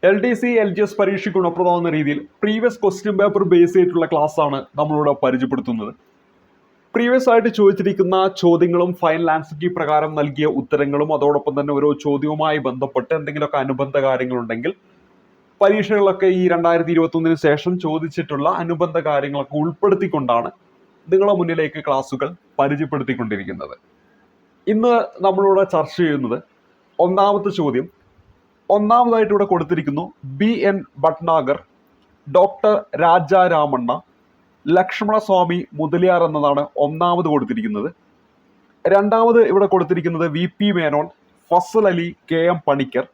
LDC, LGS പരീക്ഷയ്ക്ക് ഗുണപ്രദമാകുന്ന രീതിയിൽ previous question paper base ചെയ്തിട്ടുള്ള ക്ലാസ് ആണ് നമ്മളിവിടെ പരിചയപ്പെടുത്തുന്നത്. പ്രീവിയസ് ആയിട്ട് ചോദിച്ചിരിക്കുന്ന ചോദ്യങ്ങളും ഫൈനൽ ആൻസർ കീ പ്രകാരം നൽകിയ ഉത്തരങ്ങളും അതോടൊപ്പം തന്നെ ഓരോ ചോദ്യവുമായി ബന്ധപ്പെട്ട് എന്തെങ്കിലുമൊക്കെ അനുബന്ധ കാര്യങ്ങളുണ്ടെങ്കിൽ പരീക്ഷകളൊക്കെ ഈ 2021 ശേഷം ചോദിച്ചിട്ടുള്ള അനുബന്ധ കാര്യങ്ങളൊക്കെ ഉൾപ്പെടുത്തിക്കൊണ്ടാണ് നിങ്ങളുടെ മുന്നിലേക്ക് ക്ലാസ്സുകൾ പരിചയപ്പെടുത്തിക്കൊണ്ടിരിക്കുന്നത്. ഇന്ന് നമ്മളിവിടെ ചർച്ച ചെയ്യുന്നത് ഒന്നാമത്തെ ചോദ്യം. ഒന്നാമതായിട്ട് ഇവിടെ കൊടുത്തിരിക്കുന്നു BN ഭട്നാഗർ, ഡോക്ടർ രാജാരാമണ്ണ, ലക്ഷ്മണസ്വാമി മുതലിയാർ എന്നതാണ് ഒന്നാമത് കൊടുത്തിരിക്കുന്നത്. രണ്ടാമത് ഇവിടെ കൊടുത്തിരിക്കുന്നത് VP മേനോൻ, ഫസൽ അലി, KM പണിക്കർ.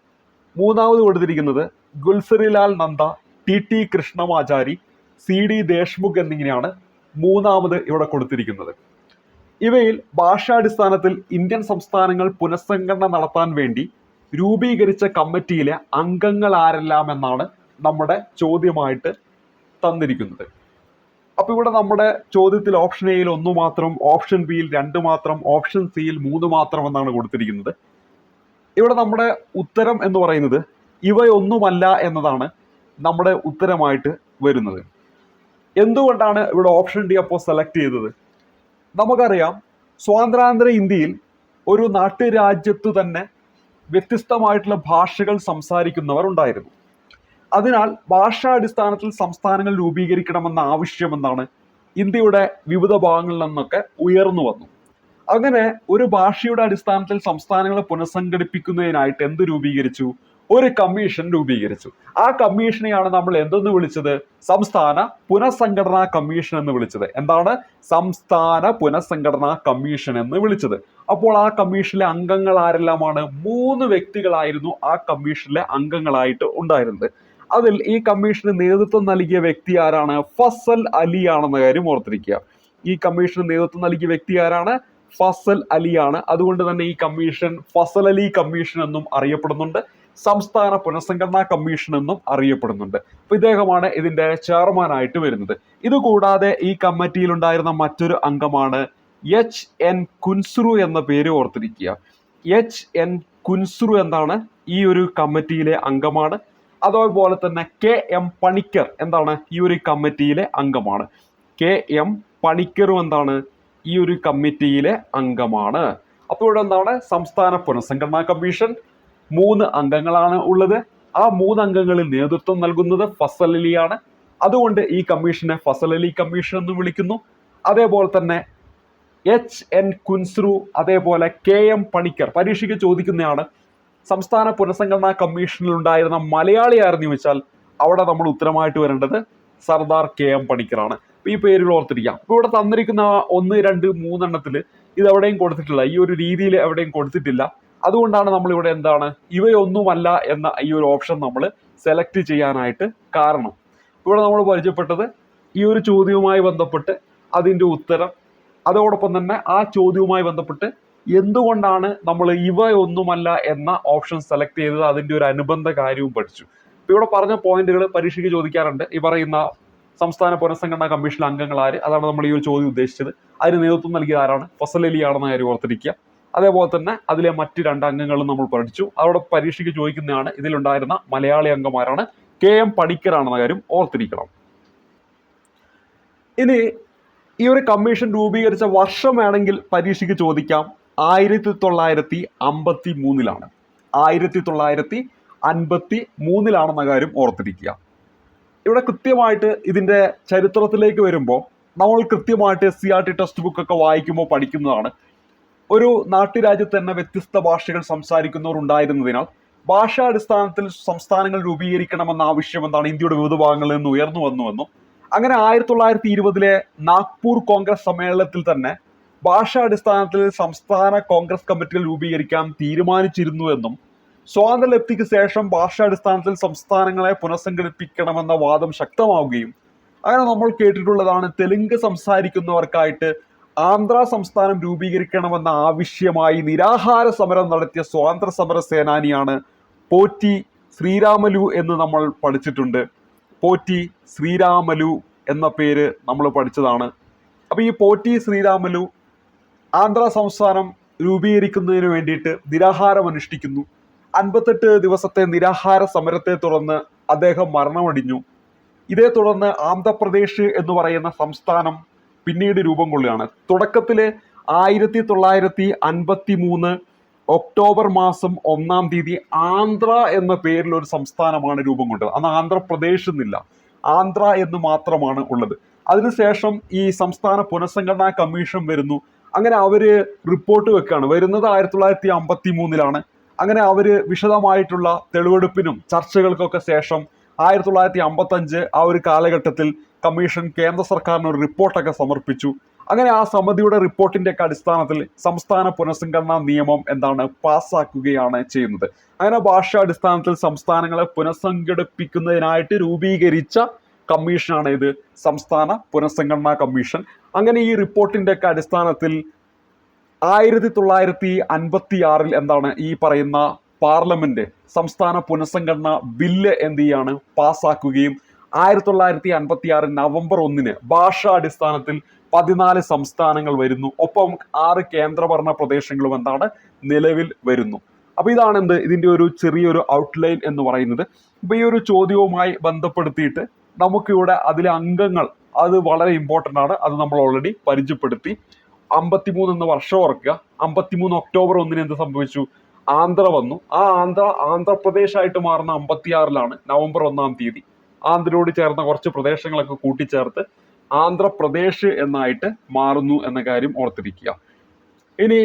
മൂന്നാമത് കൊടുത്തിരിക്കുന്നത് ഗുൽസറിലാൽ നന്ദ, TT കൃഷ്ണമാചാരി, CD ദേശ്മുഖ് എന്നിങ്ങനെയാണ് മൂന്നാമത് ഇവിടെ കൊടുത്തിരിക്കുന്നത്. ഇവയിൽ ഭാഷാടിസ്ഥാനത്തിൽ ഇന്ത്യൻ സംസ്ഥാനങ്ങൾ പുനഃസംഘടന നടത്താൻ വേണ്ടി രൂപീകരിച്ച കമ്മിറ്റിയിലെ അംഗങ്ങൾ ആരെല്ലാം എന്നാണ് നമ്മുടെ ചോദ്യമായിട്ട് തന്നിരിക്കുന്നത്. അപ്പൊ ഇവിടെ നമ്മുടെ ചോദ്യത്തിൽ ഓപ്ഷൻ എയിൽ 1 മാത്രം, ഓപ്ഷൻ ബിയിൽ 2 മാത്രം, ഓപ്ഷൻ സിയിൽ 3 മാത്രം എന്നാണ് കൊടുത്തിരിക്കുന്നത്. ഇവിടെ നമ്മുടെ ഉത്തരം എന്ന് പറയുന്നത് ഇവയൊന്നുമല്ല എന്നതാണ് നമ്മുടെ ഉത്തരമായിട്ട് വരുന്നത്. എന്തുകൊണ്ടാണ് ഇവിടെ ഓപ്ഷൻ ഡി അപ്പോൾ സെലക്ട് ചെയ്തത്? നമുക്കറിയാം, സ്വാതന്ത്ര്യാനന്തര ഇന്ത്യയിൽ ഒരു നാട്ടുരാജ്യത്തു തന്നെ വ്യത്യസ്തമായിട്ടുള്ള ഭാഷകൾ സംസാരിക്കുന്നവർ ഉണ്ടായിരുന്നു. അതിനാൽ ഭാഷാടിസ്ഥാനത്തിൽ സംസ്ഥാനങ്ങൾ രൂപീകരിക്കണമെന്ന ആവശ്യമെന്നാണ് ഇന്ത്യയുടെ വിവിധ ഭാഗങ്ങളിൽ നിന്നൊക്കെ ഉയർന്നു വന്നു. അങ്ങനെ ഒരു ഭാഷയുടെ അടിസ്ഥാനത്തിൽ സംസ്ഥാനങ്ങളെ പുനഃസംഘടിപ്പിക്കുന്നതിനായിട്ട് എന്ത് രൂപീകരിച്ചു? ഒരു കമ്മീഷൻ രൂപീകരിച്ചു. ആ കമ്മീഷനെയാണ് നമ്മൾ എന്തെന്ന് വിളിച്ചത്? സംസ്ഥാന പുനഃസംഘടനാ കമ്മീഷൻ എന്ന് വിളിച്ചത്. എന്താണ്? സംസ്ഥാന പുനഃസംഘടനാ കമ്മീഷൻ എന്ന് വിളിച്ചത്. അപ്പോൾ ആ കമ്മീഷനിലെ അംഗങ്ങൾ ആരെല്ലാമാണ്? 3 വ്യക്തികളായിരുന്നു ആ കമ്മീഷനിലെ അംഗങ്ങളായിട്ട് ഉണ്ടായിരുന്നത്. അതിൽ ഈ കമ്മീഷന് നേതൃത്വം നൽകിയ വ്യക്തി ആരാണ്? ഫസൽ അലി ആണെന്ന കാര്യം ഓർത്തിരിക്കുക. ഈ കമ്മീഷന് നേതൃത്വം നൽകിയ വ്യക്തി ആരാണ്? ഫസൽ അലിയാണ്. അതുകൊണ്ട് തന്നെ ഈ കമ്മീഷൻ ഫസൽ അലി കമ്മീഷൻ എന്നും അറിയപ്പെടുന്നുണ്ട്, സംസ്ഥാന പുനഃസംഘടനാ കമ്മീഷൻ എന്നും അറിയപ്പെടുന്നുണ്ട്. അപ്പൊ ഇദ്ദേഹമാണ് ഇതിന്റെ ചെയർമാനായിട്ട് വരുന്നത്. ഇതുകൂടാതെ ഈ കമ്മിറ്റിയിൽ ഉണ്ടായിരുന്ന മറ്റൊരു അംഗമാണ് HN കുൻസ്രു എന്ന പേര് ഓർത്തിരിക്കുക. HN കുൻസ്രു എന്താണ്? ഈ ഒരു കമ്മിറ്റിയിലെ അംഗമാണ്. അതേപോലെ തന്നെ KM പണിക്കർ എന്താണ്? ഈ ഒരു കമ്മിറ്റിയിലെ അംഗമാണ്. KM പണിക്കറും എന്താണ്? ഈ ഒരു കമ്മിറ്റിയിലെ അംഗമാണ്. അപ്പോൾ ഇവിടെ എന്താണ്? സംസ്ഥാന പുനഃസംഘടനാ കമ്മീഷൻ 3 അംഗങ്ങളാണ് ഉള്ളത്. ആ 3 അംഗങ്ങളിൽ നേതൃത്വം നൽകുന്നത് ഫസൽ അലിയാണ്. അതുകൊണ്ട് ഈ കമ്മീഷനെ ഫസൽ അലി കമ്മീഷൻ എന്ന് വിളിക്കുന്നു. അതേപോലെ തന്നെ HN കുൻസ്രു, അതേപോലെ KM പണിക്കർ. പരീക്ഷയ്ക്ക് ചോദിക്കുന്നതാണ്, സംസ്ഥാന പുനഃസംഘടനാ കമ്മീഷനിൽ ഉണ്ടായിരുന്ന മലയാളി ആരെന്ന് ചോദിച്ചാൽ അവിടെ നമ്മൾ ഉത്തരമായിട്ട് വരേണ്ടത് സർദാർ KM പണിക്കറാണ്. അപ്പൊ ഈ പേരുകൾ ഓർത്തിരിക്കാം. ഇപ്പൊ ഇവിടെ തന്നിരിക്കുന്ന 1, 2, 3 എണ്ണത്തിൽ ഇത് എവിടെയും കൊടുത്തിട്ടില്ല, ഈ ഒരു രീതിയിൽ എവിടെയും കൊടുത്തിട്ടില്ല. അതുകൊണ്ടാണ് നമ്മൾ ഇവിടെ എന്താണ് ഇവയൊന്നുമല്ല എന്ന ഈ ഒരു ഓപ്ഷൻ നമ്മൾ സെലക്ട് ചെയ്യാനായിട്ട് കാരണം. ഇവിടെ നമ്മൾ പരിചയപ്പെട്ടത് ഈ ഒരു ചോദ്യവുമായി ബന്ധപ്പെട്ട് അതിൻ്റെ ഉത്തരം, അതോടൊപ്പം തന്നെ ആ ചോദ്യവുമായി ബന്ധപ്പെട്ട് എന്തുകൊണ്ടാണ് നമ്മൾ ഇവയൊന്നുമല്ല എന്ന ഓപ്ഷൻ സെലക്ട് ചെയ്തത്, അതിൻ്റെ ഒരു അനുബന്ധ കാര്യവും പഠിച്ചു. ഇപ്പൊ ഇവിടെ പറഞ്ഞ പോയിന്റുകൾ പരീക്ഷയ്ക്ക് ചോദിക്കാറുണ്ട്. ഈ പറയുന്ന സംസ്ഥാന പുനഃസംഘടനാ കമ്മീഷനിലെ അംഗങ്ങൾ ആര്? അതാണ് നമ്മൾ ഈ ഒരു ചോദ്യം ഉദ്ദേശിച്ചത്. അതിന് നേതൃത്വം നൽകിയ ആരാണ്? ഫസൽ അലി ആണെന്ന കാര്യം ഓർത്തിരിക്കുക. അതേപോലെ തന്നെ അതിലെ മറ്റ് 2 അംഗങ്ങളും നമ്മൾ പഠിച്ചു. അവിടെ പരീക്ഷയ്ക്ക് ചോദിക്കുന്നതാണ് ഇതിലുണ്ടായിരുന്ന മലയാളി അംഗമാരാണ്, KM പണിക്കറാണെന്ന കാര്യം ഓർത്തിരിക്കണം. ഇനി ഈ ഒരു കമ്മീഷൻ രൂപീകരിച്ച വർഷം വേണമെങ്കിൽ പരീക്ഷയ്ക്ക് ചോദിക്കാം. 1953 1953 കാര്യം ഓർത്തിരിക്കുക. ഇവിടെ കൃത്യമായിട്ട് ഇതിന്റെ ചരിത്രത്തിലേക്ക് വരുമ്പോൾ നമ്മൾ കൃത്യമായിട്ട് CRT ടെക്സ്റ്റ് ബുക്ക് ഒക്കെ വായിക്കുമ്പോൾ പഠിക്കുന്നതാണ്. ഒരു നാട്ടുരാജ്യത്ത് തന്നെ വ്യത്യസ്ത ഭാഷകൾ സംസാരിക്കുന്നവർ ഉണ്ടായിരുന്നതിനാൽ ഭാഷാടിസ്ഥാനത്തിൽ സംസ്ഥാനങ്ങൾ രൂപീകരിക്കണമെന്ന ആവശ്യം എന്താണ് ഇന്ത്യയുടെ വിവിധ ഭാഗങ്ങളിൽ നിന്ന് ഉയർന്നു വന്നുവെന്നും അങ്ങനെ 1920 നാഗ്പൂർ കോൺഗ്രസ് സമ്മേളനത്തിൽ തന്നെ ഭാഷാടിസ്ഥാനത്തിൽ സംസ്ഥാന കോൺഗ്രസ് കമ്മിറ്റികൾ രൂപീകരിക്കാൻ തീരുമാനിച്ചിരുന്നുവെന്നും സ്വാതന്ത്ര്യലബ്ധിക്ക് ശേഷം ഭാഷാടിസ്ഥാനത്തിൽ സംസ്ഥാനങ്ങളെ പുനഃസംഘടിപ്പിക്കണമെന്ന വാദം ശക്തമാവുകയും അങ്ങനെ നമ്മൾ കേട്ടിട്ടുള്ളതാണ് തെലുങ്ക് സംസാരിക്കുന്നവർക്കായിട്ട് ആന്ധ്ര സംസ്ഥാനം രൂപീകരിക്കണമെന്ന ആവശ്യമായി നിരാഹാര സമരം നടത്തിയ സ്വാതന്ത്ര്യ സമര സേനാനിയാണ് പോറ്റി ശ്രീരാമലു എന്ന് നമ്മൾ പഠിച്ചിട്ടുണ്ട്. പോറ്റി ശ്രീരാമലു എന്ന പേര് നമ്മൾ പഠിച്ചതാണ്. അപ്പൊ ഈ പോറ്റി ശ്രീരാമലു ആന്ധ്ര സംസ്ഥാനം രൂപീകരിക്കുന്നതിന് വേണ്ടിയിട്ട് നിരാഹാരം അനുഷ്ഠിക്കുന്നു. 58 ദിവസത്തെ നിരാഹാര സമരത്തെ തുടർന്ന് അദ്ദേഹം മരണമടിഞ്ഞു. ഇതേ തുടർന്ന് ആന്ധ്രാപ്രദേശ് എന്ന് പറയുന്ന സംസ്ഥാനം പിന്നീട് രൂപം കൊള്ളുകയാണ്. തുടക്കത്തില് 1953 ഒക്ടോബർ മാസം 1-ാം തീയതി ആന്ധ്ര എന്ന പേരിൽ ഒരു സംസ്ഥാനമാണ് രൂപം കൊണ്ടത്. അന്ന് ആന്ധ്രാപ്രദേശ് എന്നില്ല, ആന്ധ്ര എന്ന് മാത്രമാണ് ഉള്ളത്. അതിനുശേഷം ഈ സംസ്ഥാന പുനഃസംഘടനാ കമ്മീഷൻ വരുന്നു. അങ്ങനെ അവര് റിപ്പോർട്ട് വെക്കുകയാണ്. വരുന്നത് 1953 അങ്ങനെ അവര് വിശദമായിട്ടുള്ള തെളിവെടുപ്പിനും ചർച്ചകൾക്കൊക്കെ ശേഷം 1955 ആ ഒരു കാലഘട്ടത്തിൽ കമ്മീഷൻ കേന്ദ്ര സർക്കാരിന് ഒരു റിപ്പോർട്ടൊക്കെ സമർപ്പിച്ചു. അങ്ങനെ ആ സമിതിയുടെ റിപ്പോർട്ടിന്റെ ഒക്കെ അടിസ്ഥാനത്തിൽ സംസ്ഥാന പുനഃസംഘടനാ നിയമം പാസ്സാക്കുകയാണ് ചെയ്യുന്നത്. അങ്ങനെ ഭാഷാടിസ്ഥാനത്തിൽ സംസ്ഥാനങ്ങളെ പുനഃസംഘടിപ്പിക്കുന്നതിനായിട്ട് രൂപീകരിച്ച കമ്മീഷനാണ് ഇത്, സംസ്ഥാന പുനഃസംഘടനാ കമ്മീഷൻ. അങ്ങനെ ഈ റിപ്പോർട്ടിന്റെ ഒക്കെ അടിസ്ഥാനത്തിൽ 1956 ഈ പറയുന്ന പാർലമെന്റ് സംസ്ഥാന പുനഃസംഘടന ബില്ല് പാസ്സാക്കുകയും 1956 നവംബർ 1 ഭാഷാടിസ്ഥാനത്തിൽ 14 സംസ്ഥാനങ്ങൾ വരുന്നു. ഒപ്പം 6 കേന്ദ്രഭരണ പ്രദേശങ്ങളും നിലവിൽ വരുന്നു. അപ്പൊ ഇതാണ് ഇതിന്റെ ഒരു ചെറിയൊരു ഔട്ട്ലൈൻ എന്ന് പറയുന്നത്. അപ്പൊ ഈ ഒരു ചോദ്യവുമായി ബന്ധപ്പെടുത്തിയിട്ട് നമുക്കിവിടെ അതിലെ അംഗങ്ങൾ അത് വളരെ ഇമ്പോർട്ടൻ്റ് ആണ്. അത് നമ്മൾ ഓൾറെഡി പരിചയപ്പെടുത്തി. 53 എന്ന വർഷം ഓർക്കുക. 53 ഒക്ടോബർ 1 എന്ത് സംഭവിച്ചു? ആന്ധ്ര വന്നു. ആ ആന്ധ്രാപ്രദേശ് ആയിട്ട് മാറുന്ന 56 നവംബർ 1-ാം തീയതി ആന്ധ്രയോട് ചേർന്ന കുറച്ച് പ്രദേശങ്ങളൊക്കെ കൂട്ടിച്ചേർത്ത് ആന്ധ്രാപ്രദേശ് എന്നായിട്ട് മാറുന്നു എന്ന കാര്യം ഓർത്തിരിക്കുക. ഇനി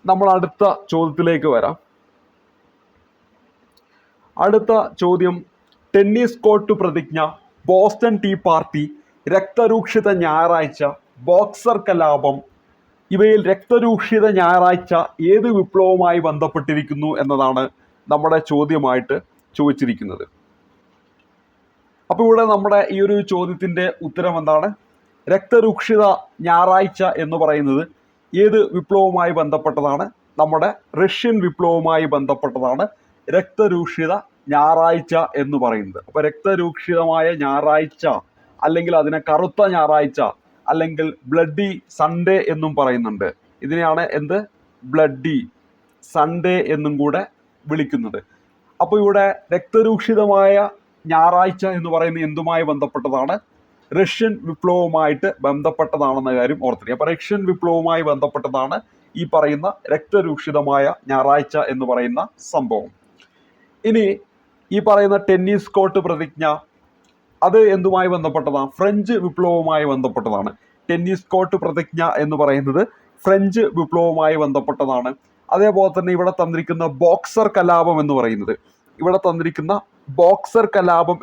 നമ്മൾ അടുത്ത ചോദ്യത്തിലേക്ക് വരാം. അടുത്ത ചോദ്യം, ടെന്നീസ് കോർട്ട് പ്രതിജ്ഞ, ബോസ്റ്റൺ ടീ പാർട്ടി, രക്തരൂക്ഷിത ഞായറാഴ്ച, ബോക്സർ കലാപം, ഇവയിൽ രക്തരൂക്ഷിത ഞായറാഴ്ച ഏത് വിപ്ലവവുമായി ബന്ധപ്പെട്ടിരിക്കുന്നു എന്നതാണ് നമ്മുടെ ചോദ്യമായിട്ട് ചോദിച്ചിരിക്കുന്നത്. അപ്പോൾ ഇവിടെ നമ്മുടെ ഈ ഒരു ചോദ്യത്തിന്റെ ഉത്തരം രക്തരൂക്ഷിത ഞായറാഴ്ച എന്ന് പറയുന്നത് ഏത് വിപ്ലവവുമായി ബന്ധപ്പെട്ടതാണ്? നമ്മുടെ റഷ്യൻ വിപ്ലവവുമായി ബന്ധപ്പെട്ടതാണ് രക്തരൂക്ഷിത ഞായറാഴ്ച എന്ന് പറയുന്നത്. അപ്പൊ രക്തരൂക്ഷിതമായ ഞായറാഴ്ച, അല്ലെങ്കിൽ അതിനെ കറുത്ത ഞായറാഴ്ച, അല്ലെങ്കിൽ ബ്ലഡി സൺഡേ എന്നും പറയുന്നുണ്ട്. ഇതിനെയാണ് ബ്ലഡി സൺഡേ എന്നും കൂടെ വിളിക്കുന്നത്. അപ്പോൾ ഇവിടെ രക്തരൂക്ഷിതമായ ഞായറാഴ്ച എന്ന് പറയുന്നത് എന്തുമായി ബന്ധപ്പെട്ടതാണ്? റഷ്യൻ വിപ്ലവവുമായിട്ട് ബന്ധപ്പെട്ടതാണെന്ന കാര്യം ഓർത്തിരിക്കുക. അപ്പൊ റഷ്യൻ വിപ്ലവവുമായി ബന്ധപ്പെട്ടതാണ് ഈ പറയുന്ന രക്തരൂക്ഷിതമായ ഞായറാഴ്ച എന്ന് പറയുന്ന സംഭവം. ഇനി ഈ പറയുന്ന ടെന്നീസ് കോർട്ട് പ്രതിജ്ഞ, അത് എന്തുമായി ബന്ധപ്പെട്ടതാണ്? ഫ്രഞ്ച് വിപ്ലവവുമായി ബന്ധപ്പെട്ടതാണ്. ടെന്നീസ് കോർട്ട് പ്രതിജ്ഞ എന്ന് പറയുന്നത് ഫ്രഞ്ച് വിപ്ലവവുമായി ബന്ധപ്പെട്ടതാണ്. അതേപോലെ തന്നെ ഇവിടെ തന്നിരിക്കുന്ന ബോക്സർ കലാപം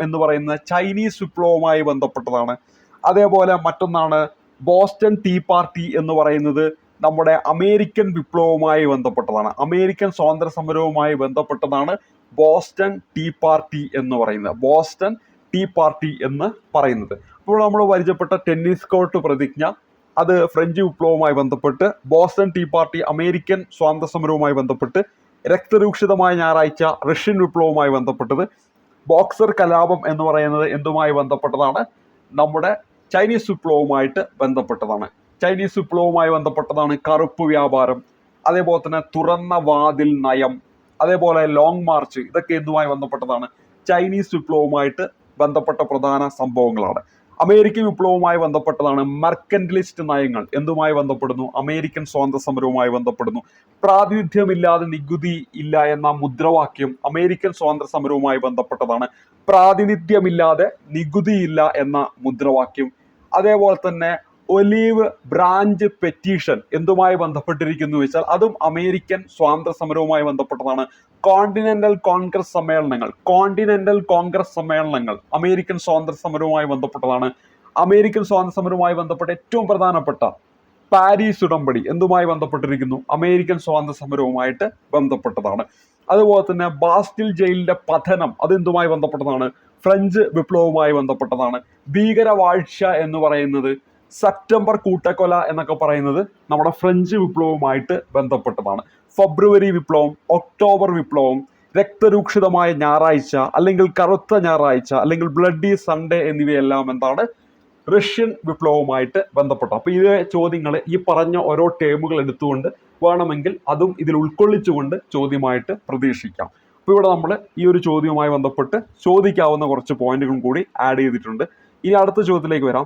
എന്ന് പറയുന്നത് ചൈനീസ് വിപ്ലവവുമായി ബന്ധപ്പെട്ടതാണ്. അതേപോലെ മറ്റൊന്നാണ് ബോസ്റ്റൺ ടീ പാർട്ടി എന്ന് പറയുന്നത് നമ്മുടെ അമേരിക്കൻ വിപ്ലവവുമായി ബന്ധപ്പെട്ടതാണ്. അമേരിക്കൻ സ്വാതന്ത്ര്യ സമരവുമായി ബന്ധപ്പെട്ടതാണ് ബോസ്റ്റൺ ടീ പാർട്ടി എന്ന് പറയുന്നത്. അപ്പോൾ നമ്മൾ പരിചയപ്പെട്ട ടെന്നീസ് കോർട്ട് പ്രതിജ്ഞ അത് ഫ്രഞ്ച് വിപ്ലവവുമായി ബന്ധപ്പെട്ട്, ബോസ്റ്റൺ ടീ പാർട്ടി അമേരിക്കൻ സ്വാതന്ത്ര്യ സമരവുമായി ബന്ധപ്പെട്ട്, രക്തരൂക്ഷിതമായ ഞായറാഴ്ച റഷ്യൻ വിപ്ലവവുമായി ബന്ധപ്പെട്ടത്, ബോക്സർ കലാപം എന്ന് പറയുന്നത് എന്തുമായി ബന്ധപ്പെട്ടതാണ്? നമ്മുടെ ചൈനീസ് വിപ്ലവവുമായിട്ട് ബന്ധപ്പെട്ടതാണ്. ചൈനീസ് വിപ്ലവവുമായി ബന്ധപ്പെട്ടതാണ് കറുപ്പ് വ്യാപാരം, അതേപോലെ തന്നെ തുറന്ന വാതിൽ നയം, അതേപോലെ ലോങ് മാർച്ച്. ഇതൊക്കെ എന്തുമായി ബന്ധപ്പെട്ടതാണ്? ചൈനീസ് വിപ്ലവവുമായിട്ട് ബന്ധപ്പെട്ട പ്രധാന സംഭവങ്ങളാണ്. അമേരിക്കൻ വിപ്ലവവുമായി ബന്ധപ്പെട്ടതാണ് മെർക്കന്റലിസ്റ്റ് നയങ്ങൾ. എന്തുമായി ബന്ധപ്പെടുന്നു? അമേരിക്കൻ സ്വാതന്ത്ര്യ സമരവുമായി ബന്ധപ്പെടുന്നു. പ്രാതിനിധ്യമില്ലാതെ നികുതി ഇല്ല എന്ന മുദ്രാവാക്യം അമേരിക്കൻ സ്വാതന്ത്ര്യ സമരവുമായി ബന്ധപ്പെട്ടതാണ്. പ്രാതിനിധ്യമില്ലാതെ നികുതിയില്ല എന്ന മുദ്രാവാക്യം. അതേപോലെ തന്നെ ഒലീവ് ബ്രാഞ്ച് പെറ്റീഷൻ എന്തുമായി ബന്ധപ്പെട്ടിരിക്കുന്നു വെച്ചാൽ അതും അമേരിക്കൻ സ്വാതന്ത്ര്യ സമരവുമായി ബന്ധപ്പെട്ടതാണ്. കോണ്ടിനെന്റൽ കോൺഗ്രസ് സമ്മേളനങ്ങൾ അമേരിക്കൻ സ്വാതന്ത്ര്യ സമരവുമായി ബന്ധപ്പെട്ടതാണ്. അമേരിക്കൻ സ്വാതന്ത്ര്യ സമരവുമായി ബന്ധപ്പെട്ട ഏറ്റവും പ്രധാനപ്പെട്ട പാരീസ് ഉടമ്പടി എന്തുമായി ബന്ധപ്പെട്ടിരിക്കുന്നു? അമേരിക്കൻ സ്വാതന്ത്ര്യ സമരവുമായിട്ട് ബന്ധപ്പെട്ടതാണ്. അതുപോലെ തന്നെ ബാസ്റ്റിൽ ജയിലിന്റെ പതനം അതെന്തുമായി ബന്ധപ്പെട്ടതാണ്? ഫ്രഞ്ച് വിപ്ലവവുമായി ബന്ധപ്പെട്ടതാണ്. ഭീകരവാഴ്ച എന്ന് പറയുന്നത്, സെപ്റ്റംബർ കൂട്ടക്കൊല എന്നൊക്കെ പറയുന്നത് നമ്മുടെ ഫ്രഞ്ച് വിപ്ലവവുമായിട്ട് ബന്ധപ്പെട്ടതാണ്. ഫെബ്രുവരി വിപ്ലവം, ഒക്ടോബർ വിപ്ലവം, രക്തരൂക്ഷിതമായ ഞായറാഴ്ച അല്ലെങ്കിൽ കറുത്ത ഞായറാഴ്ച അല്ലെങ്കിൽ ബ്ലഡി സൺഡേ എന്നിവയെല്ലാം റഷ്യൻ വിപ്ലവവുമായിട്ട് ബന്ധപ്പെട്ട. അപ്പൊ ഈ ചോദ്യങ്ങൾ ഈ പറഞ്ഞ ഓരോ ടേമുകൾ എടുത്തുകൊണ്ട് വേണമെങ്കിൽ അതും ഇതിൽ ഉൾക്കൊള്ളിച്ചുകൊണ്ട് ചോദ്യമായിട്ട് പ്രതീക്ഷിക്കാം. അപ്പോൾ ഇവിടെ നമ്മൾ ഈ ഒരു ചോദ്യവുമായി ബന്ധപ്പെട്ട് ചോദിക്കാവുന്ന കുറച്ച് പോയിന്റുകളും കൂടി ആഡ് ചെയ്തിട്ടുണ്ട്. ഇനി അടുത്ത ചോദ്യത്തിലേക്ക് വരാം.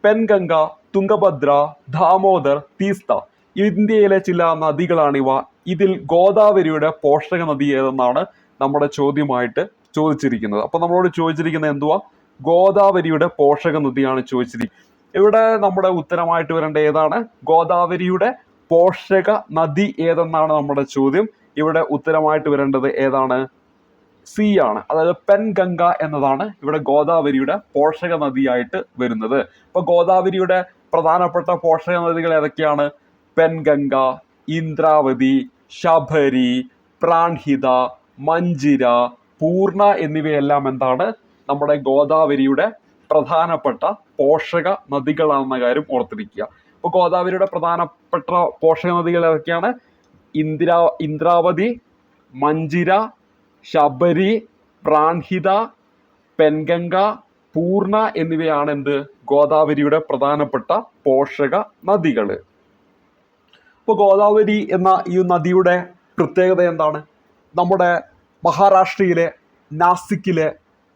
പെൻഗംഗ, തുംഗഭദ്ര, ദാമോദർ, തീസ്ത ഇന്ത്യയിലെ ചില നദികളാണിവ. ഇതിൽ ഗോദാവരിയുടെ പോഷക നദി ഏതെന്നാണ് നമ്മുടെ ചോദ്യമായിട്ട് ചോദിച്ചിരിക്കുന്നത്. അപ്പൊ നമ്മളോട് ചോദിച്ചിരിക്കുന്നത് എന്തുവാ? ഗോദാവരിയുടെ പോഷക നദിയാണ് ചോദിച്ചിരിക്കുന്നത്. ഇവിടെ നമ്മുടെ ഉത്തരമായിട്ട് വരേണ്ട ഏതാണ്? ഗോദാവരിയുടെ പോഷക നദി ഏതെന്നാണ് നമ്മുടെ ചോദ്യം. ഇവിടെ ഉത്തരമായിട്ട് വരേണ്ടത് ഏതാണ്? സി ആണ്. അതായത് പെൻഗംഗ എന്നതാണ് ഇവിടെ ഗോദാവരിയുടെ പോഷക നദിയായിട്ട് വരുന്നത്. അപ്പൊ ഗോദാവരിയുടെ പ്രധാനപ്പെട്ട പോഷക നദികൾ ഏതൊക്കെയാണ്? പെൻഗംഗ, ഇന്ദ്രാവതി, ശബരി, പ്രാൺഹിത, മഞ്ജിര, പൂർണ എന്നിവയെല്ലാം എന്താണ്? നമ്മുടെ ഗോദാവരിയുടെ പ്രധാനപ്പെട്ട പോഷക നദികളാണെന്ന കാര്യം ഓർത്തിരിക്കുക. അപ്പോൾ ഗോദാവരിയുടെ പ്രധാനപ്പെട്ട പോഷക നദികൾ ഏതൊക്കെയാണ്? ഇന്ദ്രാവതി, മഞ്ജിര, ശബരി, പ്രാൺഹിത, പെൻഗംഗ, പൂർണ എന്നിവയാണ് എന്ത്? ഗോദാവരിയുടെ പ്രധാനപ്പെട്ട പോഷക നദികൾ. ഇപ്പോൾ ഗോദാവരി എന്ന ഈ നദിയുടെ പ്രത്യേകത എന്താണ്? നമ്മുടെ മഹാരാഷ്ട്രയിലെ നാസിക്കിലെ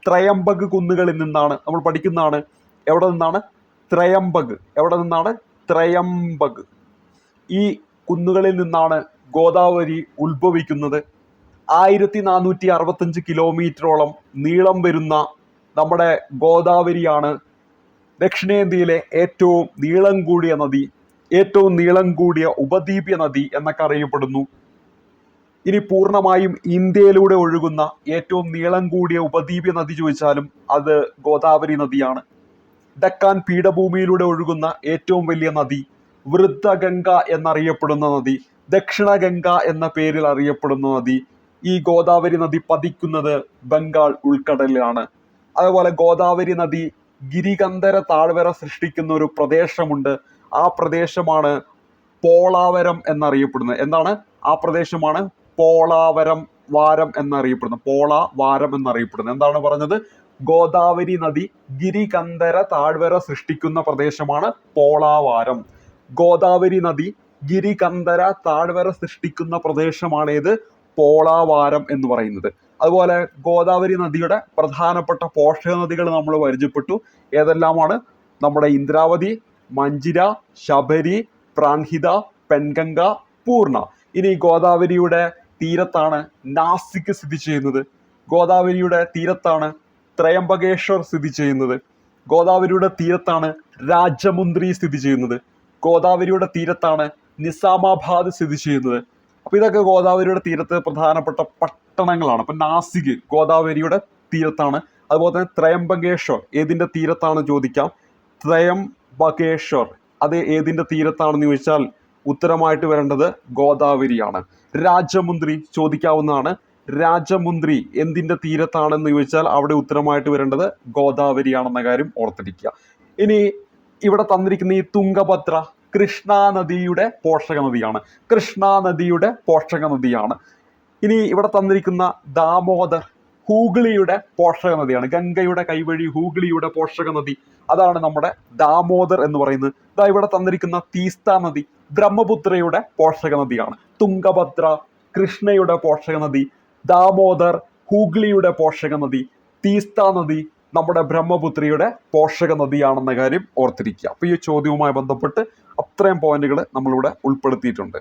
ത്രയംബക് കുന്നുകളിൽ നിന്നാണ് നമ്മൾ പഠിക്കുന്നതാണ്. എവിടെ നിന്നാണ്? ത്രയംബക്. എവിടെ നിന്നാണ്? ത്രയംബക്. ഈ കുന്നുകളിൽ നിന്നാണ് ഗോദാവരി ഉത്ഭവിക്കുന്നത്. 1465 കിലോമീറ്ററോളം നീളം വരുന്ന നമ്മുടെ ഗോദാവരിയാണ് ദക്ഷിണേന്ത്യയിലെ ഏറ്റവും നീളം കൂടിയ നദി, ഏറ്റവും നീളം കൂടിയ ഉപദ്വീപ്യ നദി എന്നൊക്കെ അറിയപ്പെടുന്നു. ഇനി പൂർണ്ണമായും ഇന്ത്യയിലൂടെ ഒഴുകുന്ന ഏറ്റവും നീളം കൂടിയ ഉപദ്വീപ്യ നദി ചോദിച്ചാലും അത് ഗോദാവരി നദിയാണ്. ഡക്കാൻ പീഠഭൂമിയിലൂടെ ഒഴുകുന്ന ഏറ്റവും വലിയ നദി, വൃദ്ധഗംഗ എന്നറിയപ്പെടുന്ന നദി, ദക്ഷിണഗംഗ എന്ന പേരിൽ അറിയപ്പെടുന്ന നദി. ഈ ഗോദാവരി നദി പതിക്കുന്നത് ബംഗാൾ ഉൾക്കടലിലാണ്. അതുപോലെ ഗോദാവരി നദി ഗിരികന്ധര താഴ്വര സൃഷ്ടിക്കുന്ന ഒരു പ്രദേശമുണ്ട്. ആ പ്രദേശമാണ് പോളാവരം എന്നറിയപ്പെടുന്നത്. എന്താണ് ആ പ്രദേശമാണ്? പോളാവരം വാരം എന്നറിയപ്പെടുന്നത്. പോളാവാരം എന്നറിയപ്പെടുന്നത്. എന്താണ് പറഞ്ഞത്? ഗോദാവരി നദി ഗിരികന്ധര താഴ്വര സൃഷ്ടിക്കുന്ന പ്രദേശമാണ് പോളാവാരം. ഗോദാവരി നദി ഗിരികന്ധര താഴ്വര സൃഷ്ടിക്കുന്ന പ്രദേശമാണ് ഏത്? പോളാവാരം എന്ന് പറയുന്നത്. അതുപോലെ ഗോദാവരി നദിയുടെ പ്രധാനപ്പെട്ട പോഷക നദികൾ നമ്മൾ പരിചയപ്പെട്ടു. ഏതെല്ലാമാണ്? നമ്മുടെ ഇന്ദ്രാവതി, മഞ്ജിര, ശബരി, പ്രാൺഹിത, പെൻഗംഗ, പൂർണ. ഇനി ഗോദാവരിയുടെ തീരത്താണ് നാസിക് സ്ഥിതി ചെയ്യുന്നത്. ഗോദാവരിയുടെ തീരത്താണ് ത്രയംബകേശ്വർ സ്ഥിതി ചെയ്യുന്നത്. ഗോദാവരിയുടെ തീരത്താണ് രാജമുന്ദ്രി സ്ഥിതി ചെയ്യുന്നത്. ഗോദാവരിയുടെ തീരത്താണ് നിസാമാബാദ് സ്ഥിതി ചെയ്യുന്നത്. അപ്പൊ ഇതൊക്കെ ഗോദാവരിയുടെ തീരത്ത് പ്രധാനപ്പെട്ട പട്ടണങ്ങളാണ്. അപ്പൊ നാസിക് ഗോദാവരിയുടെ തീരത്താണ്. അതുപോലെ തന്നെ ത്രയംബകേശ്വർ ഏതിന്റെ തീരത്താണ് ചോദിക്കാം. ത്രയംബകേശ്വർ അത് ഏതിന്റെ തീരത്താണെന്ന് ചോദിച്ചാൽ ഉത്തരമായിട്ട് വരേണ്ടത് ഗോദാവരിയാണ്. രാജമുന്ദ്രി ചോദിക്കാവുന്നതാണ്. രാജമുന്ദ്രി എന്തിന്റെ തീരത്താണെന്ന് ചോദിച്ചാൽ അവിടെ ഉത്തരമായിട്ട് വരേണ്ടത് ഗോദാവരിയാണെന്ന കാര്യം ഓർത്തിരിക്കുക. ഇനി ഇവിടെ തന്നിരിക്കുന്ന ഈ തുംഗഭദ്ര കൃഷ്ണ നദിയുടെ പോഷക നദിയാണ്. കൃഷ്ണ നദിയുടെ പോഷക നദിയാണ്. ഇനി ഇവിടെ തന്നിരിക്കുന്ന ദാമോദർ ഹൂഗ്ലിയുടെ പോഷക നദിയാണ്. ഗംഗയുടെ കൈവഴി ഹൂഗ്ലിയുടെ പോഷക നദി അതാണ് നമ്മുടെ ദാമോദർ എന്ന് പറയുന്നത്. ഇതാ ഇവിടെ തന്നിരിക്കുന്ന തീസ്ത നദി ബ്രഹ്മപുത്രയുടെ പോഷക നദിയാണ്. തുംഗഭദ്ര കൃഷ്ണയുടെ പോഷക നദി, ദാമോദർ ഹൂഗ്ലിയുടെ പോഷക നദി, തീസ്ത നദി നമ്മുടെ ബ്രഹ്മപുത്രയുടെ പോഷക നദിയാണെന്ന കാര്യം ഓർത്തിരിക്കുക. അപ്പൊ ഈ ചോദ്യവുമായി ബന്ധപ്പെട്ട് അത്രയും പോയിന്റുകൾ നമ്മളിവിടെ ഉൾപ്പെടുത്തിയിട്ടുണ്ട്.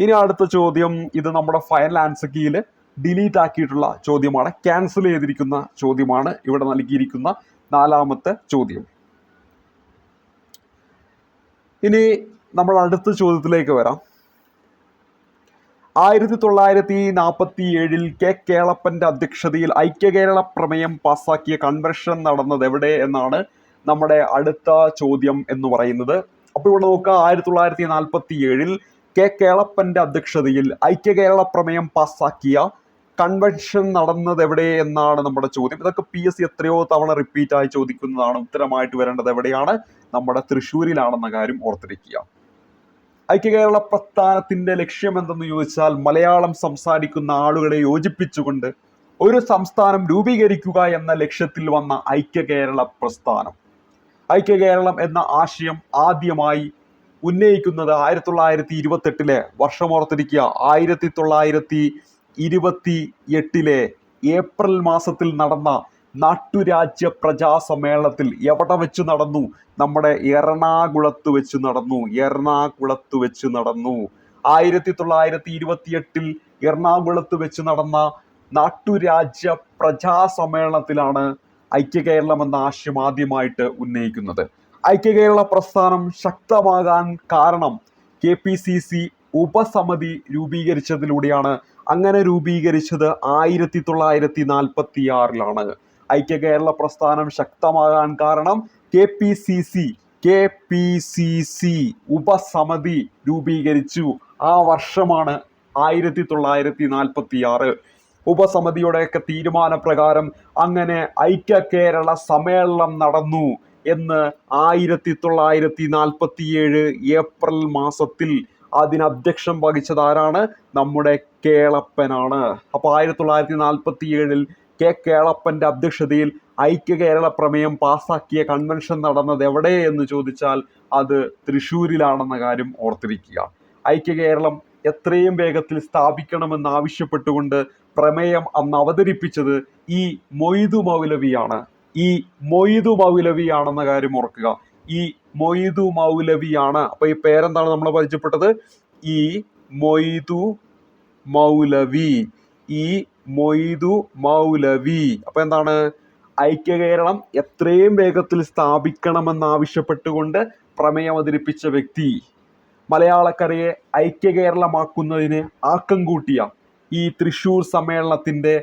ഇനി അടുത്ത ചോദ്യം, ഇത് നമ്മുടെ ഫൈനൽ ആൻസർ കീയിൽ ഡിലീറ്റ് ആക്കിയിട്ടുള്ള ചോദ്യമാണ്, ക്യാൻസൽ ചെയ്തിരിക്കുന്ന ചോദ്യമാണ്. ഇവിടെ നൽകിയിരിക്കുന്ന 4ാമത്തെ ചോദ്യം. ഇനി നമ്മൾ അടുത്ത ചോദ്യത്തിലേക്ക് വരാം. 1947 കെ കേളപ്പന്റെ അധ്യക്ഷതയിൽ ഐക്യകേരള പ്രമേയം പാസാക്കിയ കൺവെൻഷൻ നടന്നത് എവിടെ എന്നാണ് നമ്മുടെ അടുത്ത ചോദ്യം എന്ന് പറയുന്നത്. അപ്പോൾ ഇവിടെ നോക്കുക, 1947 കെ കേളപ്പന്റെ അധ്യക്ഷതയിൽ ഐക്യകേരള പ്രമേയം പാസാക്കിയ കൺവെൻഷൻ നടന്നത് എവിടെ എന്നാണ് നമ്മുടെ ചോദ്യം. ഇതൊക്കെ PSC എത്രയോ തവണ റിപ്പീറ്റ് ആയി ചോദിക്കുന്നതാണ്. ഉത്തരമായിട്ട് വരേണ്ടത് എവിടെയാണ്? നമ്മുടെ തൃശ്ശൂരിലാണെന്ന കാര്യം ഓർത്തിരിക്കുക. ഐക്യകേരള പ്രസ്ഥാനത്തിന്റെ ലക്ഷ്യം എന്തെന്ന് ചോദിച്ചാൽ മലയാളം സംസാരിക്കുന്ന ആളുകളെ യോജിപ്പിച്ചുകൊണ്ട് ഒരു സംസ്ഥാനം രൂപീകരിക്കുക എന്ന ലക്ഷ്യത്തിൽ വന്ന ഐക്യകേരള പ്രസ്ഥാനം. ഐക്യകേരളം എന്ന ആശയം ആദ്യമായി ഉന്നയിക്കുന്നത് 1928 വർഷം ഓർത്തിരിക്കുക. 2028 ഏപ്രിൽ മാസത്തിൽ നടന്ന നാട്ടുരാജ്യ പ്രജാസമ്മേളനത്തിൽ എവിടെ വെച്ച് നടന്നു? നമ്മുടെ എറണാകുളത്ത് വെച്ച് നടന്നു. 1928 എറണാകുളത്ത് വെച്ച് നടന്ന നാട്ടുരാജ്യ പ്രജാസമ്മേളനത്തിലാണ് ഐക്യകേരളം എന്ന ആശയം ആദ്യമായിട്ട് ഉന്നയിക്കുന്നത്. ഐക്യകേരള പ്രസ്ഥാനം ശക്തമാകാൻ കാരണം KPCC ഉപസമിതി രൂപീകരിച്ചതിലൂടെയാണ്. അങ്ങനെ രൂപീകരിച്ചത് 1946 ഐക്യകേരള പ്രസ്ഥാനം ശക്തമാകാൻ കാരണം KPCC ഉപസമിതി രൂപീകരിച്ചു. ആ വർഷമാണ് 1946. ഉപസമിതിയുടെയൊക്കെ തീരുമാനപ്രകാരം അങ്ങനെ ഐക്യകേരള സമ്മേളനം നടന്നു എന്ന് 1947 ഏപ്രിൽ മാസത്തിൽ അതിനധ്യക്ഷം വഹിച്ചത് ആരാണ്? നമ്മുടെ കേളപ്പനാണ്. അപ്പോൾ 1947 കേളപ്പന്റെ അധ്യക്ഷതയിൽ ഐക്യകേരള പ്രമേയം പാസാക്കിയ കൺവെൻഷൻ നടന്നത് എവിടെ എന്ന് ചോദിച്ചാൽ അത് തൃശ്ശൂരിലാണെന്ന കാര്യം ഓർത്തിരിക്കുക. ഐക്യകേരളം എത്രയും വേഗത്തിൽ സ്ഥാപിക്കണമെന്ന് ആവശ്യപ്പെട്ടുകൊണ്ട് പ്രമേയം അന്ന് അവതരിപ്പിച്ചത് ഈ മൊയ്തു മൗലവിയാണ്. ഈ മൊയ്തു മൗലവിയാണെന്ന കാര്യം ഓർക്കുക. ഈ മൊയ്തു മൗലവിയാണ്. അപ്പൊ ഈ പേരെന്താണ് നമ്മൾ പരിചയപ്പെട്ടത്? ഈ മൊയ്തു മൗലവി. ഈ മൊയ്തു മൗലവി. അപ്പൊ എന്താണ്? ഐക്യകേരളം എത്രയും വേഗത്തിൽ സ്ഥാപിക്കണമെന്ന് ആവശ്യപ്പെട്ടുകൊണ്ട് പ്രമേയം അവതരിപ്പിച്ച വ്യക്തി. മലയാളക്കരയെ ഐക്യകേരളമാക്കുന്നതിന് ആക്കം കൂട്ടിയ ഈ തൃശ്ശൂർ സമ്മേളനത്തിന്റെ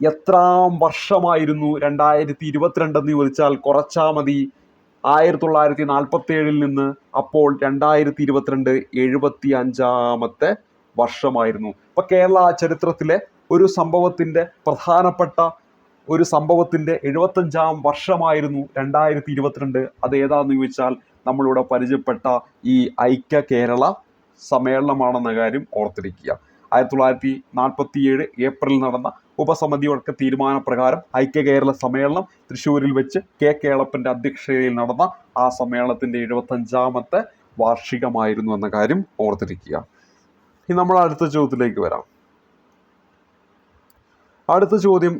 എത്രാം വർഷമായിരുന്നു 2022 എന്ന് ചോദിച്ചാൽ കുറച്ചാൽ മതി. 1947 നിന്ന് അപ്പോൾ 2022 75ാമത്തെ വർഷമായിരുന്നു. അപ്പൊ കേരള ചരിത്രത്തിലെ ഒരു സംഭവത്തിന്റെ പ്രധാനപ്പെട്ട ഒരു സംഭവത്തിന്റെ 75ാം വർഷമായിരുന്നു 2022. അത് ഏതാന്ന് ചോദിച്ചാൽ നമ്മളിവിടെ പരിചയപ്പെട്ട ഈ ഐക്യ കേരള സമ്മേളനമാണെന്ന കാര്യം ഓർത്തിരിക്കുക. 1947 ഏപ്രിൽ നടന്ന ഉപസമിതിയുടെ തീരുമാനപ്രകാരം ഐക്യ കേരള സമ്മേളനം തൃശ്ശൂരിൽ വെച്ച് കേളപ്പന്റെ അധ്യക്ഷതയിൽ നടന്ന ആ സമ്മേളനത്തിന്റെ 75ാമത്തെ വാർഷികമായിരുന്നു എന്ന കാര്യം ഓർത്തിരിക്കുക. ഇനി നമ്മൾ അടുത്ത ചോദ്യത്തിലേക്ക് വരാം. അടുത്ത ചോദ്യം,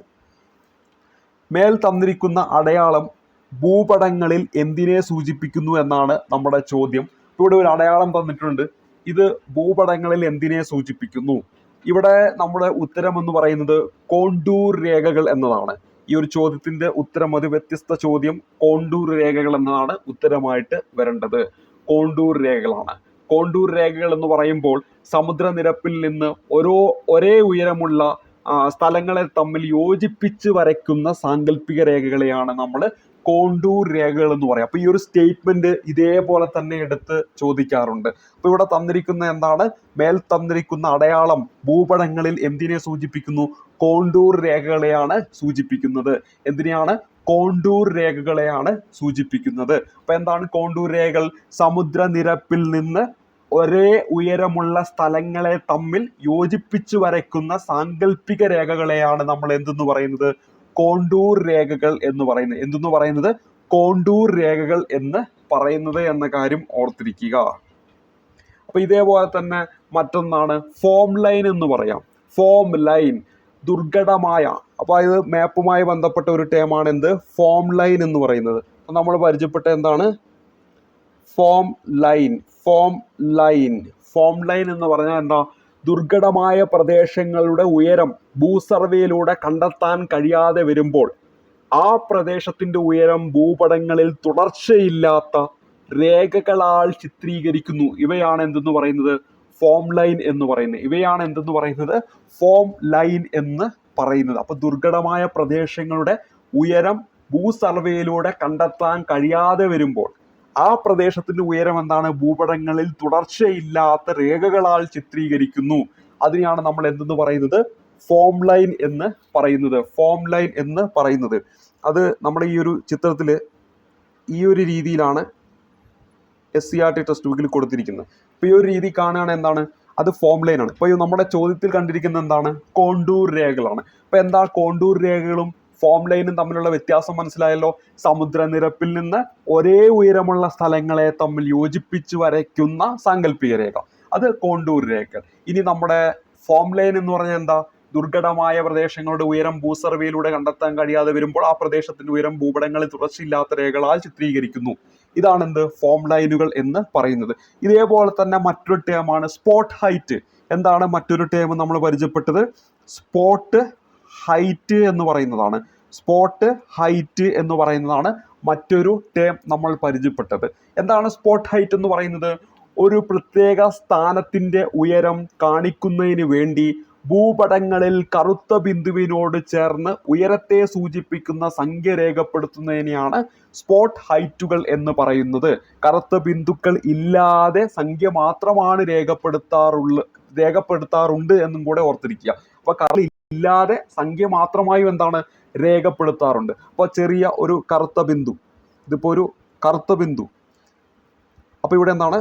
മേൽ തന്നിരിക്കുന്ന അടയാളം ഭൂപടങ്ങളിൽ എന്തിനെ സൂചിപ്പിക്കുന്നു എന്നാണ് നമ്മുടെ ചോദ്യം. ഇവിടെ ഒരു അടയാളം തന്നിട്ടുണ്ട്. ഇത് ഭൂപടങ്ങളിൽ എന്തിനെ സൂചിപ്പിക്കുന്നു? ഇവിടെ നമ്മുടെ ഉത്തരം എന്ന് പറയുന്നത് കോണ്ടൂർ രേഖകൾ എന്നതാണ്. ഈ ഒരു ചോദ്യത്തിന്റെ ഉത്തരം ഒരു വ്യത്യസ്ത ചോദ്യം. കോണ്ടൂർ രേഖകൾ എന്നതാണ് ഉത്തരമായിട്ട് വരേണ്ടത്. കോണ്ടൂർ രേഖകളാണ്. കോണ്ടൂർ രേഖകൾ എന്ന് പറയുമ്പോൾ സമുദ്രനിരപ്പിൽ നിന്ന് ഒരേ ഉയരമുള്ള സ്ഥലങ്ങളെ തമ്മിൽ യോജിപ്പിച്ച് വരയ്ക്കുന്ന സാങ്കല്പിക രേഖകളെയാണ് നമ്മൾ കോണ്ടൂർ രേഖകൾ എന്ന് പറയാം. അപ്പൊ ഈ ഒരു സ്റ്റേറ്റ്മെന്റ് ഇതേപോലെ തന്നെ എടുത്ത് ചോദിക്കാറുണ്ട്. അപ്പൊ ഇവിടെ തന്നിരിക്കുന്ന എന്താണ്? മേൽ തന്നിരിക്കുന്ന അടയാളം ഭൂപടങ്ങളിൽ എന്തിനെ സൂചിപ്പിക്കുന്നു? കോണ്ടൂർ രേഖകളെയാണ് സൂചിപ്പിക്കുന്നത്. എന്തിനെയാണ്? കോണ്ടൂർ രേഖകളെയാണ് സൂചിപ്പിക്കുന്നത്. അപ്പൊ എന്താണ് കോണ്ടൂർ രേഖകൾ? സമുദ്രനിരപ്പിൽ നിന്ന് ഒരേ ഉയരമുള്ള സ്ഥലങ്ങളെ തമ്മിൽ യോജിപ്പിച്ചു വരയ്ക്കുന്ന സാങ്കല്പിക രേഖകളെയാണ് നമ്മൾ എന്തെന്ന് പറയുന്നത്? കോണ്ടൂർ രേഖകൾ എന്ന് പറയുന്നത്. എന്തെന്ന് പറയുന്നത്? കോണ്ടൂർ രേഖകൾ എന്ന് പറയുന്നത് എന്ന കാര്യം ഓർത്തിരിക്കുക. അപ്പൊ ഇതേപോലെ തന്നെ മറ്റൊന്നാണ് ഫോം ലൈൻ എന്ന് പറയാം. ഫോം ലൈൻ, ദുർഘടമായ. അപ്പൊ ഇത് മാപ്പുമായി ബന്ധപ്പെട്ട ഒരു ടേമാണ് എന്ത്? ഫോം ലൈൻ എന്ന് പറയുന്നത്. അപ്പൊ നമ്മൾ പരിചയപ്പെട്ട എന്താണ്? Form line. Form line. Form line എന്ന് പറഞ്ഞാൽ എന്താ? ദുർഘടമായ പ്രദേശങ്ങളുടെ ഉയരം ഭൂസർവേയിലൂടെ കണ്ടെത്താൻ കഴിയാതെ വരുമ്പോൾ ആ പ്രദേശത്തിന്റെ ഉയരം ഭൂപടങ്ങളിൽ തുടർച്ചയില്ലാത്ത രേഖകളാൽ ചിത്രീകരിക്കുന്നു. ഇവയാണ് എന്തെന്ന് പറയുന്നത്? ഫോം ലൈൻ എന്ന് പറയുന്നത്. ഇവയാണ് എന്തെന്ന് പറയുന്നത്? ഫോം ലൈൻ എന്ന് പറയുന്നത്. അപ്പൊ ദുർഘടമായ പ്രദേശങ്ങളുടെ ഉയരം ഭൂസർവേയിലൂടെ കണ്ടെത്താൻ കഴിയാതെ വരുമ്പോൾ ആ പ്രദേശത്തിന്റെ ഉയരം എന്താണ്? ഭൂപടങ്ങളിൽ തുടർച്ചയില്ലാത്ത രേഖകളാൽ ചിത്രീകരിക്കുന്നു. അതിനെയാണ് നമ്മൾ എന്തെന്ന് പറയുന്നത്? ഫോം ലൈൻ എന്ന് പറയുന്നത്. ഫോം ലൈൻ എന്ന് പറയുന്നത്. അത് നമ്മുടെ ഈ ഒരു ചിത്രത്തിൽ ഈ ഒരു രീതിയിലാണ് SCERT ടെക്സ്റ്റ് ബുക്കിൽ കൊടുത്തിരിക്കുന്നത്. അപ്പോൾ ഈ ഒരു രീതി കാണുകയാണ് എന്താണ്? അത് ഫോം ലൈൻ ആണ്. ഇപ്പോൾ നമ്മുടെ ചോദ്യത്തിൽ കണ്ടിരിക്കുന്നത് എന്താണ്? കോണ്ടൂർ രേഖകളാണ്. അപ്പോൾ എന്താ കോണ്ടൂർ രേഖകളും ഫോം ലൈനും തമ്മിലുള്ള വ്യത്യാസം മനസ്സിലായല്ലോ. സമുദ്രനിരപ്പിൽ നിന്ന് ഒരേ ഉയരമുള്ള സ്ഥലങ്ങളെ തമ്മിൽ യോജിപ്പിച്ച് വരയ്ക്കുന്ന സാങ്കല്പിക രേഖ, അത് കോണ്ടൂർ രേഖകൾ. ഇനി നമ്മുടെ ഫോം ലൈൻ എന്ന് പറഞ്ഞാൽ എന്താ? ദുർഘടമായ പ്രദേശങ്ങളുടെ ഉയരം ഭൂസർവേയിലൂടെ കണ്ടെത്താൻ കഴിയാതെ വരുമ്പോൾ ആ പ്രദേശത്തിന്റെ ഉയരം ഭൂപടങ്ങളിൽ തുടർച്ചയില്ലാത്ത രേഖകളാൽ ചിത്രീകരിക്കുന്നു. ഇതാണ് എന്ത് ഫോം ലൈനുകൾ എന്ന് പറയുന്നത്. ഇതേപോലെ തന്നെ മറ്റൊരു ടേമാണ് സ്പോട്ട് ഹൈറ്റ്. എന്താണ് മറ്റൊരു ടേം നമ്മൾ പരിചയപ്പെട്ടത്? സ്പോട്ട് ഹൈറ്റ് എന്ന് പറയുന്നതാണ്. സ്പോട്ട് ഹൈറ്റ് എന്ന് പറയുന്നതാണ് മറ്റൊരു ടേം നമ്മൾ പരിചയപ്പെട്ടത്. എന്താണ് സ്പോട്ട് ഹൈറ്റ് എന്ന് പറയുന്നത്? ഒരു പ്രത്യേക സ്ഥാനത്തിന്റെ ഉയരം കാണിക്കുന്നതിന് വേണ്ടി ഭൂപടങ്ങളിൽ കറുത്ത ബിന്ദുവിനോട് ചേർന്ന് ഉയരത്തെ സൂചിപ്പിക്കുന്ന സംഖ്യ രേഖപ്പെടുത്തുന്നതിനെയാണ് സ്പോട്ട് ഹൈറ്റുകൾ എന്ന് പറയുന്നത്. കറുത്ത ബിന്ദുക്കൾ ഇല്ലാതെ സംഖ്യ മാത്രമാണ് രേഖപ്പെടുത്താറുണ്ട് എന്നും കൂടെ ഓർത്തിരിക്കുക. അപ്പൊ ഇല്ലാതെ സംഖ്യ മാത്രമായും എന്താണ് രേഖപ്പെടുത്താറുണ്ട്. അപ്പൊ ചെറിയ ഒരു കറുത്ത ബിന്ദു, ഇതിപ്പോ ഒരു കറുത്ത ബിന്ദു, അപ്പൊ ഇവിടെ എന്താണ്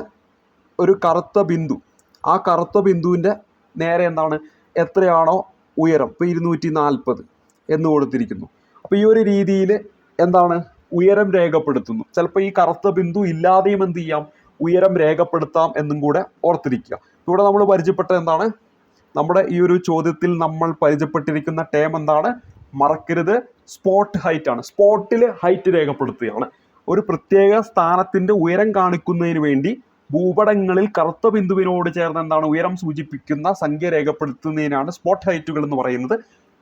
ഒരു കറുത്ത ബിന്ദു. ആ കറുത്ത ബിന്ദുവിന്റെ നേരെ എന്താണ് എത്രയാണോ ഉയരം, ഇപ്പൊ 240 എന്ന് കൊടുത്തിരിക്കുന്നു. അപ്പൊ ഈ ഒരു രീതിയിൽ എന്താണ് ഉയരം രേഖപ്പെടുത്തുന്നു. ചിലപ്പോൾ ഈ കറുത്ത ബിന്ദു ഇല്ലാതെയും എന്ത് ചെയ്യാം, ഉയരം രേഖപ്പെടുത്താം എന്നും കൂടെ ഓർത്തിരിക്കുക. ഇവിടെ നമ്മൾ പരിചയപ്പെട്ടത് എന്താണ്? നമ്മുടെ ഈ ഒരു ചോദ്യത്തിൽ നമ്മൾ പരിചയപ്പെട്ടിരിക്കുന്ന ടേം എന്താണ്? മറക്കരുത്, സ്പോട്ട് ഹൈറ്റ് ആണ്. സ്പോട്ടിൽ ഹൈറ്റ് രേഖപ്പെടുത്തുകയാണ്. ഒരു പ്രത്യേക സ്ഥാനത്തിന്റെ ഉയരം കാണിക്കുന്നതിന് വേണ്ടി ഭൂപടങ്ങളിൽ കറുത്ത ബിന്ദുവിനോട് ചേർന്ന് എന്താണ് ഉയരം സൂചിപ്പിക്കുന്ന സംഖ്യ രേഖപ്പെടുത്തുന്നതിനാണ് സ്പോട്ട് ഹൈറ്റുകൾ എന്ന് പറയുന്നത്.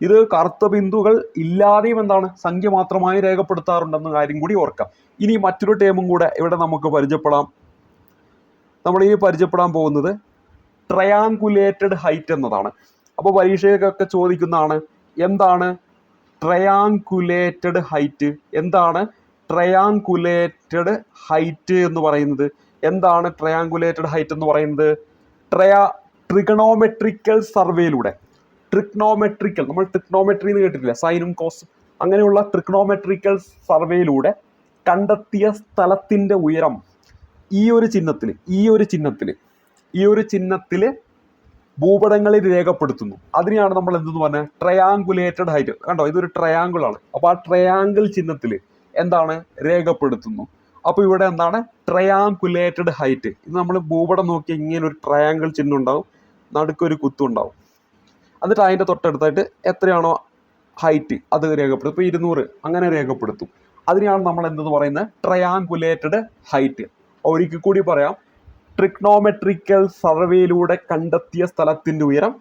ഇത് കറുത്ത ബിന്ദുകൾ ഇല്ലാതെയും എന്താണ് സംഖ്യ മാത്രമായി രേഖപ്പെടുത്താറുണ്ടെന്ന കാര്യം കൂടി ഓർക്കാം. ഇനി മറ്റൊരു ടേമും കൂടെ ഇവിടെ നമുക്ക് പരിചയപ്പെടാം. നമ്മൾ ഈ പരിചയപ്പെടാൻ പോകുന്നത് ട്രയാങ്കുലേറ്റഡ് ഹൈറ്റ് എന്നതാണ്. അപ്പോൾ പരീക്ഷയ്ക്കൊക്കെ ചോദിക്കുന്നതാണ്, എന്താണ് ട്രയാങ്കുലേറ്റഡ് ഹൈറ്റ്? എന്താണ് ട്രയാങ്കുലേറ്റഡ് ഹൈറ്റ് എന്ന് പറയുന്നത്? എന്താണ് ട്രയാങ്കുലേറ്റഡ് ഹൈറ്റ് എന്ന് പറയുന്നത്? ട്രിഗണോമെട്രിക്കൽ സർവേയിലൂടെ, നമ്മൾ ട്രിഗ്നോമെട്രി എന്ന് കേട്ടിട്ടില്ല, സൈനും കോസും, അങ്ങനെയുള്ള ട്രിഗ്നോമെട്രിക്കൽ സർവേയിലൂടെ കണ്ടെത്തിയ സ്ഥലത്തിന്റെ ഉയരം ഈ ഒരു ചിഹ്നത്തിൽ ഭൂപടങ്ങളിൽ രേഖപ്പെടുത്തുന്നു. അതിനെയാണ് നമ്മൾ എന്തെന്ന് പറഞ്ഞാൽ ട്രയാങ്കുലേറ്റഡ് ഹൈറ്റ്. കണ്ടോ, ഇതൊരു ട്രയാങ്കിൾ ആണ്. അപ്പോൾ ആ ട്രയാങ്കിൾ ചിഹ്നത്തിൽ എന്താണ് രേഖപ്പെടുത്തുന്നു. അപ്പോൾ ഇവിടെ എന്താണ് ട്രയാങ്കുലേറ്റഡ് ഹൈറ്റ്. ഇത് നമ്മൾ ഭൂപടം നോക്കി ഇങ്ങനെ ഒരു ട്രയാങ്കിൾ ചിഹ്നം ഉണ്ടാവും, നടുക്കൊരു കുത്തുണ്ടാവും. എന്നിട്ട് അതിൻ്റെ തൊട്ടടുത്തായിട്ട് എത്രയാണോ ഹൈറ്റ് അത് രേഖപ്പെടുത്തും. ഇപ്പോൾ 200 അങ്ങനെ രേഖപ്പെടുത്തും. അതിനെയാണ് നമ്മൾ എന്തെന്ന് പറയുന്നത് ട്രയാങ്കുലേറ്റഡ് ഹൈറ്റ്. ഒരിക്കൽ കൂടി പറയാം, ട്രിഗ്നോമെട്രിക്കൽ സർവേയിലൂടെ കണ്ടെത്തിയ സ്ഥലത്തിന്റെ ഉയരം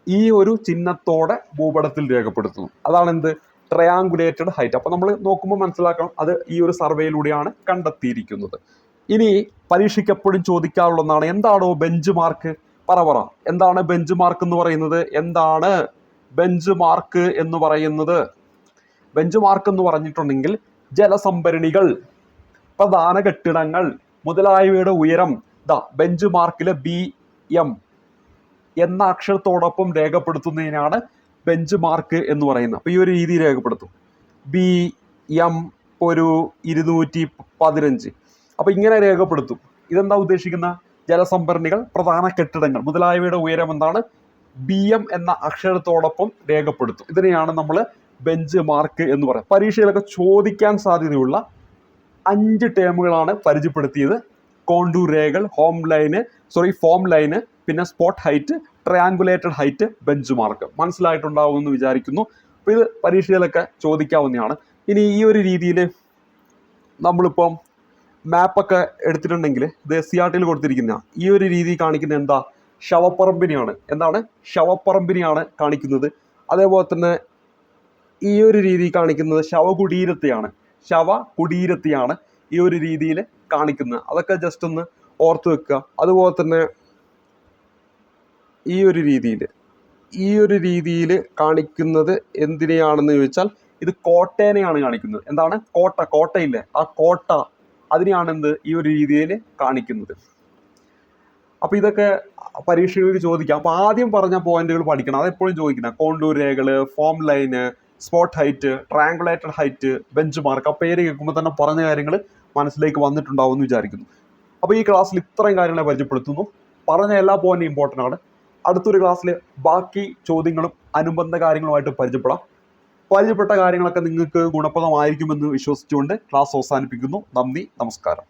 ഈ ഒരു ചിഹ്നത്തോടെ ഭൂപടത്തിൽ രേഖപ്പെടുത്തുന്നു. അതാണ് എന്ത് ട്രയാങ്കുലേറ്റഡ് ഹൈറ്റ്. അപ്പൊ നമ്മൾ നോക്കുമ്പോൾ മനസ്സിലാക്കണം, അത് ഈ ഒരു സർവേയിലൂടെയാണ് കണ്ടെത്തിയിരിക്കുന്നത്. ഇനി പരീക്ഷയ്ക്ക് എപ്പോഴും ചോദിക്കാറുള്ള ഒന്നാണ്, എന്താണോ ബെഞ്ച് മാർക്ക്? പറ എന്താണ് ബെഞ്ച് മാർക്ക് എന്ന് പറയുന്നത്? എന്താണ് ബെഞ്ച് മാർക്ക് എന്ന് പറയുന്നത്? ബെഞ്ച് മാർക്ക് എന്ന് പറഞ്ഞിട്ടുണ്ടെങ്കിൽ ജലസംഭരണികൾ, പ്രധാന കെട്ടിടങ്ങൾ മുതലായവയുടെ ഉയരം ബെഞ്ച് മാർക്കിലെ BM എന്ന അക്ഷരത്തോടൊപ്പം രേഖപ്പെടുത്തുന്നതിനാണ് ബെഞ്ച് മാർക്ക് എന്ന് പറയുന്നത്. അപ്പോൾ ഈ ഒരു രീതി രേഖപ്പെടുത്തും. BM ഒരു 215. അപ്പോൾ ഇങ്ങനെ രേഖപ്പെടുത്തും. ഇതെന്താ ഉദ്ദേശിക്കുന്ന? ജലസംഭരണികൾ, പ്രധാന കെട്ടിടങ്ങൾ മുതലായവയുടെ ഉയരം എന്താണ് BM എന്ന അക്ഷരത്തോടൊപ്പം രേഖപ്പെടുത്തും. ഇതിനെയാണ് നമ്മൾ ബെഞ്ച് മാർക്ക് എന്ന് പറയുന്നത്. പരീക്ഷയിലൊക്കെ ചോദിക്കാൻ സാധ്യതയുള്ള 5 ടേമുകളാണ് പരിചയപ്പെടുത്തിയത്. കോണ്ടൂർ രേഖകൾ, ഫോം ലൈന്, പിന്നെ spot height, triangulated height, bench mark. മനസ്സിലായിട്ടുണ്ടാവുമെന്ന് വിചാരിക്കുന്നു. അപ്പോൾ ഇത് പരീക്ഷയിലൊക്കെ ചോദിക്കാവുന്നതാണ്. ഇനി ഈ ഒരു രീതിയിൽ നമ്മളിപ്പം മാപ്പൊക്കെ എടുത്തിട്ടുണ്ടെങ്കിൽ ഇത് SCERT കൊടുത്തിരിക്കുന്ന ഈ ഒരു രീതി കാണിക്കുന്നത് എന്താ? ശവപ്പറമ്പിനെയാണ്. എന്താണ്? ശവപ്പറമ്പിനെയാണ് കാണിക്കുന്നത്. അതേപോലെ തന്നെ ഈ ഒരു രീതി കാണിക്കുന്നത് ശവകുടീരത്തെയാണ് ഈ ഒരു രീതിയിൽ കാണിക്കുന്നത്. അതൊക്കെ ജസ്റ്റ് ഒന്ന് ഓർത്ത് വെക്കുക. അതുപോലെ തന്നെ ഈ ഒരു രീതിയിൽ കാണിക്കുന്നത് എന്തിനെയാണെന്ന് ചോദിച്ചാൽ ഇത് കോട്ടേനെയാണ് കാണിക്കുന്നത്. എന്താണ്? കോട്ടയില്ലേ, ആ കോട്ട, അതിനെയാണ് ഈ ഒരു രീതിയിൽ കാണിക്കുന്നത്. അപ്പൊ ഇതൊക്കെ പരീക്ഷകൾക്ക് ചോദിക്കാം. അപ്പൊ ആദ്യം പറഞ്ഞ പോയിന്റുകൾ പഠിക്കണം, അതെപ്പോഴും ചോദിക്കണം. കോണ്ടൂർ രേഖകള്, form line, spot height, triangulated height, bench mark. ആ പേര് കേൾക്കുമ്പോൾ തന്നെ പറഞ്ഞ കാര്യങ്ങൾ മനസ്സിലേക്ക് വന്നിട്ടുണ്ടാവും എന്ന് വിചാരിക്കുന്നു. അപ്പോൾ ഈ ക്ലാസ്സിൽ ഇത്രയും കാര്യങ്ങളെ പരിചയപ്പെടുത്തുന്നു. പറഞ്ഞ എല്ലാ പോയിന്റും ഇമ്പോർട്ടൻ്റ് ആണ്. അടുത്തൊരു ക്ലാസ്സിൽ ബാക്കി ചോദ്യങ്ങളും അനുബന്ധ കാര്യങ്ങളുമായിട്ട് പരിചയപ്പെടാം. പരിചയപ്പെട്ട കാര്യങ്ങളൊക്കെ നിങ്ങൾക്ക് ഗുണപ്രദമായിരിക്കുമെന്ന് വിശ്വസിച്ചുകൊണ്ട് ക്ലാസ് അവസാനിപ്പിക്കുന്നു. നന്ദി, നമസ്കാരം.